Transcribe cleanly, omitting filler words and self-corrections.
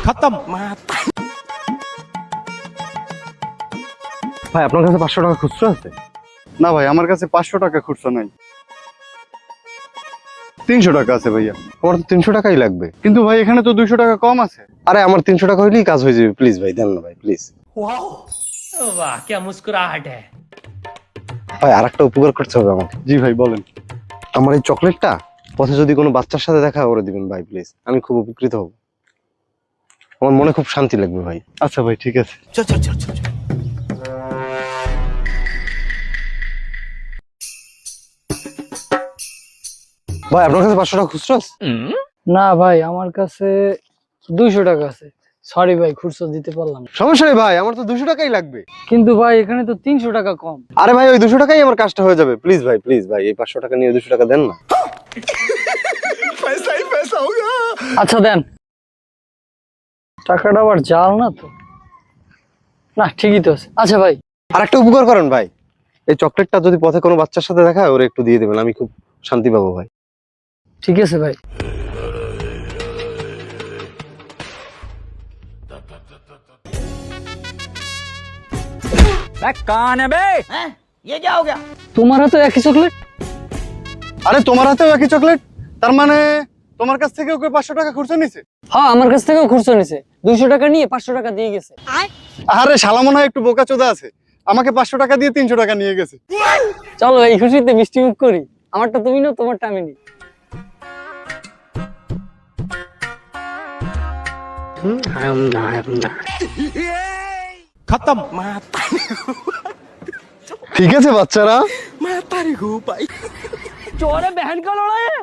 खत्म। ভাই আপনার কাছে 500 টাকা খুচরো আছে? না ভাই, আমার কাছে 500 টাকা খুচরা নাই। 300 টাকা আছে ভাইয়া। আমার তো 300 টাকাই লাগবে। কিন্তু ভাই এখানে তো 200 টাকা কম আছে। আরে আমার 300 টাকা হইলেই কাজ হয়ে যাবে, প্লিজ ভাই দেন না ভাই, প্লিজ। वाह क्या मुस्कुराहट है। ভাই আরেকটা উপকার করতে হবে আমাকে। জি ভাই বলেন। আমার এই চকলেটটা পথে যদি কোনো বাচ্চার সাথে দেখা করে দিবেন ভাই, প্লিজ। আমি খুব উপকৃত হব, আমার মনে খুব শান্তি লাগবে ভাই। আচ্ছা ভাই ঠিক আছে। चल चल चल चल। ভাই আপনার কাছে 500 টাকা খুচরো আছে? না ভাই, আমার কাছে 200 টাকা আছে। সরি ভাই, খুচরো দিতে পারলাম না। সমস্যা নেই ভাই, আমার তো 200 টাকাই লাগবে। কিন্তু ভাই এখানে তো 300 টাকা কম। আরে ভাই ওই 200 টাকাই আমার কাজটা হয়ে যাবে, প্লিজ ভাই, প্লিজ ভাই, এই 500 টাকা নিয়ে 200 টাকা দেন না। पैसा ही पैसा होगा। আচ্ছা দেন। টাকাটা আবার জাল না তো? না ঠিকই তো আছে। আচ্ছা ভাই। আর একটা উপকার করেন ভাই, এই চকলেটটা যদি পথে কোনো বাচ্চার সাথে দেখা হয় ওরে একটু দিয়ে দেবেন, আমি খুব শান্তি পাবো ভাই। ঠিক আছে ভাই। कौन है बे? ये क्या हो गया? তোমার হাতে একই চকলেট? আরে তোমার হাতেও একই চকলেট? তার মানে তোমার কাছ থেকে ওকে 500 টাকা খুচরা নিছে? হ্যাঁ, আমার কাছ থেকেও খুচরো নিছে। 200 টাকা নিয়ে 500 টাকা দিয়ে গেছে। আরে শালা মনে হয় একটু বোকাচোদা আছে, আমাকে 500 টাকা দিয়ে 300 টাকা নিয়ে গেছে। চলো এই খুশিতে মিষ্টি মুখ করি। আমারটা তুমি নাও, তোমারটা আমি নিই। खत्म। ঠিক আছে বাচ্চারা। मैं तारी हूँ भाई। चोरे बहन का लड़ा है।